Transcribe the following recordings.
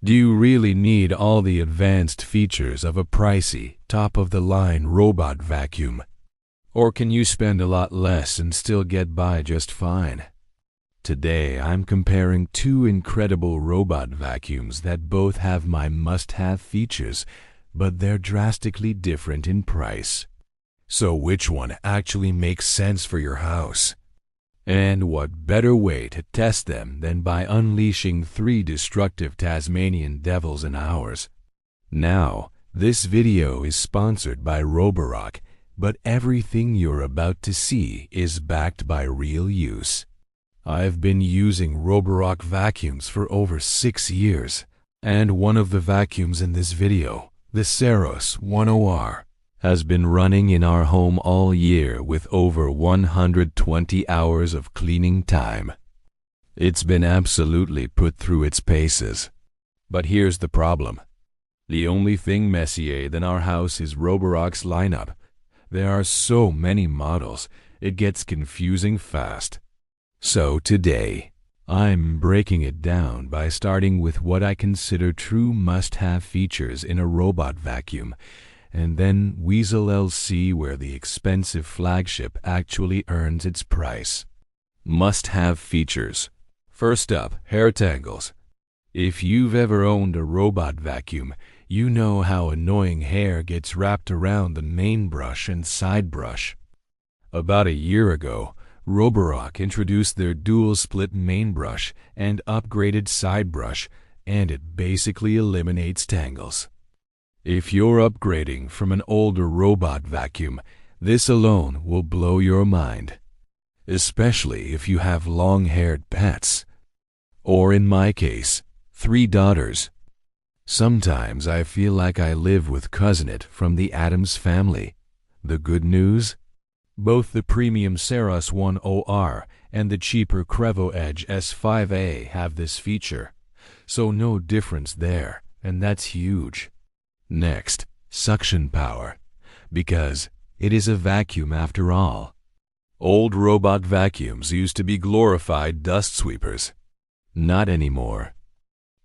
Do you really need all the advanced features of a pricey, top-of-the-line robot vacuum? Or can you spend a lot less and still get by just fine? Today, I'm comparing two incredible robot vacuums that both have my must-have features, but they're drastically different in price. So which one actually makes sense for your house? And what better way to test them than by unleashing 3 destructive Tasmanian devils in ours? Now, this video is sponsored by Roborock, but everything you're about to see is backed by real use. I've been using Roborock vacuums for over 6 years, and one of the vacuums in this video, the Saros 10R, has been running in our home all year with over 120 hours of cleaning time. It's been absolutely put through its paces. But here's the problem. The only thing messier than our house is Roborock's lineup. There are so many models, it gets confusing fast. So today, I'm breaking it down by starting with what I consider true must-have features in a robot vacuum, and then we'll see where the expensive flagship actually earns its price. Must-have features. First up, hair tangles. If you've ever owned a robot vacuum, you know how annoying hair gets wrapped around the main brush and side brush. About a year ago, Roborock introduced their dual-split main brush and upgraded side brush, and it basically eliminates tangles. If you're upgrading from an older robot vacuum, this alone will blow your mind, especially if you have long-haired pets. Or in my case, 3 daughters. Sometimes I feel like I live with Cousin-It from the Addams Family. The good news? Both the premium Saros 10R and the cheaper Crevo Edge S5A have this feature, so no difference there, and that's huge. Next, suction power, because it is a vacuum after all. Old robot vacuums used to be glorified dust sweepers. Not anymore.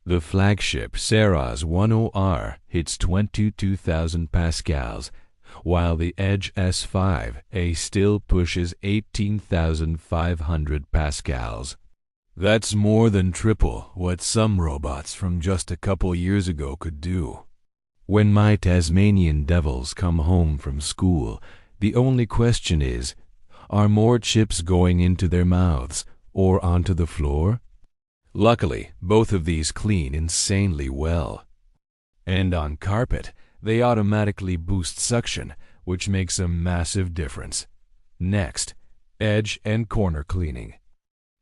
The flagship Saros 10R hits 22,000 pascals, while the Edge S5A still pushes 18,500 pascals. That's more than triple what some robots from just a couple years ago could do. When my Tasmanian devils come home from school, the only question is, are more chips going into their mouths or onto the floor? Luckily, both of these clean insanely well. And on carpet, they automatically boost suction, which makes a massive difference. Next, edge and corner cleaning.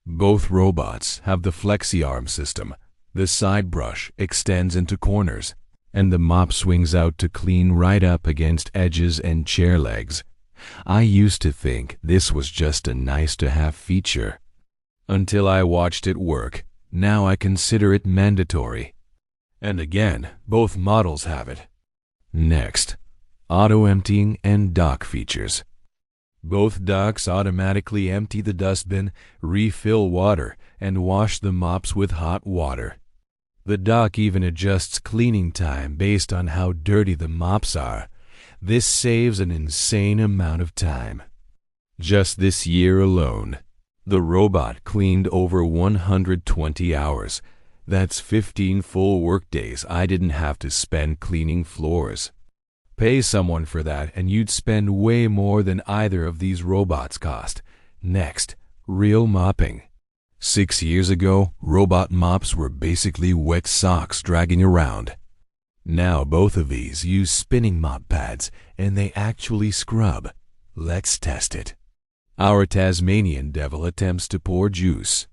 Both robots have the flexi-arm system. The side brush extends into corners, and the mop swings out to clean right up against edges and chair legs. I used to think this was just a nice-to-have feature, until I watched it work. Now I consider it mandatory. And again, both models have it. Next, auto-emptying and dock features. Both docks automatically empty the dustbin, refill water, and wash the mops with hot water. The dock even adjusts cleaning time based on how dirty the mops are. This saves an insane amount of time. Just this year alone, the robot cleaned over 120 hours. That's 15 full workdays I didn't have to spend cleaning floors. Pay someone for that and you'd spend way more than either of these robots cost. Next, real mopping. 6 years ago, robot mops were basically wet socks dragging around. Now both of these use spinning mop pads and they actually scrub. Let's test it. Our Tasmanian devil attempts to pour juice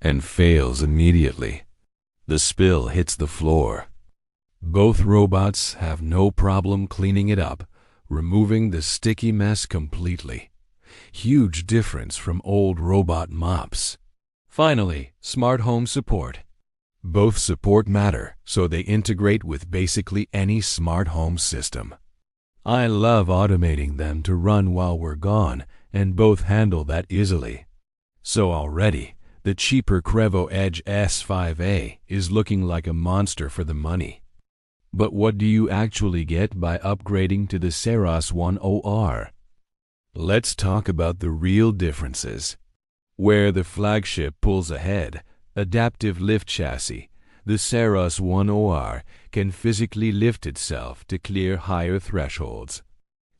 and fails immediately. The spill hits the floor. Both robots have no problem cleaning it up, removing the sticky mess completely. Huge difference from old robot mops. Finally, smart home support. Both support Matter, so they integrate with basically any smart home system. I love automating them to run while we're gone, and both handle that easily. So already, The cheaper Crevo Edge S5A is looking like a monster for the money. But what do you actually get by upgrading to the Ceros 10R? Let's talk about the real differences. Where the flagship pulls ahead, adaptive lift chassis, the Ceros 10R can physically lift itself to clear higher thresholds.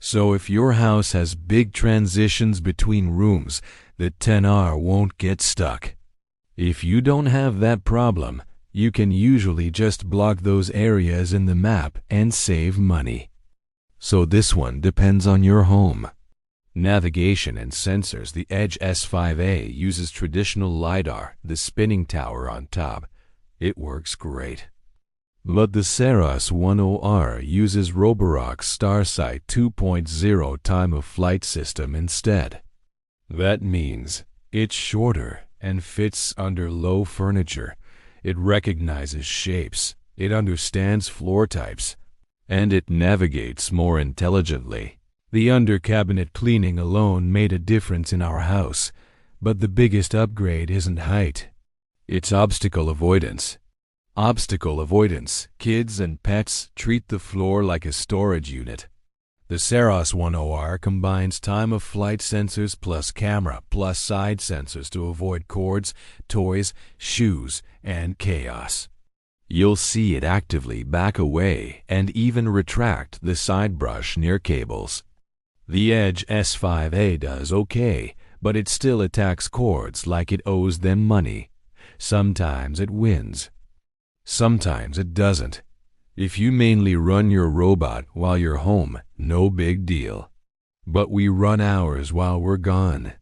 So if your house has big transitions between rooms, the 10R won't get stuck. If you don't have that problem, you can usually just block those areas in the map and save money. So this one depends on your home. Navigation and sensors. The Edge S5A uses traditional LiDAR, the spinning tower on top. It works great. But the Ceros 10R uses Roborock's StarSight 2.0 time-of-flight system instead. That means it's shorter and fits under low furniture. It recognizes shapes, it understands floor types, and it navigates more intelligently. The under-cabinet cleaning alone made a difference in our house, but the biggest upgrade isn't height. It's obstacle avoidance. Obstacle avoidance. Kids and pets treat the floor like a storage unit. The Ceros 10R combines time-of-flight sensors plus camera plus side sensors to avoid cords, toys, shoes, and chaos. You'll see it actively back away and even retract the side brush near cables. The Edge S5A does okay, but it still attacks cords like it owes them money. Sometimes it wins. Sometimes it doesn't. If you mainly run your robot while you're home, no big deal. But we run ours while we're gone.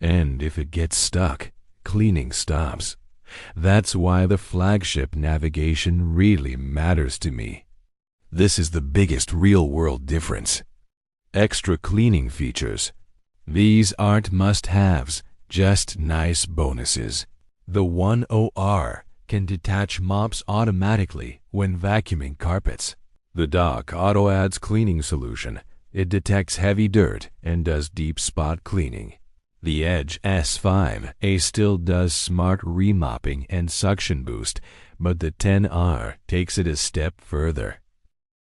And if it gets stuck, cleaning stops. That's why the flagship navigation really matters to me. This is the biggest real-world difference. Extra cleaning features. These aren't must-haves, just nice bonuses. The 10R can detach mops automatically when vacuuming carpets. The dock auto adds cleaning solution. It detects heavy dirt and does deep spot cleaning. The Edge S5A still does smart remopping and suction boost, but the 10R takes it a step further.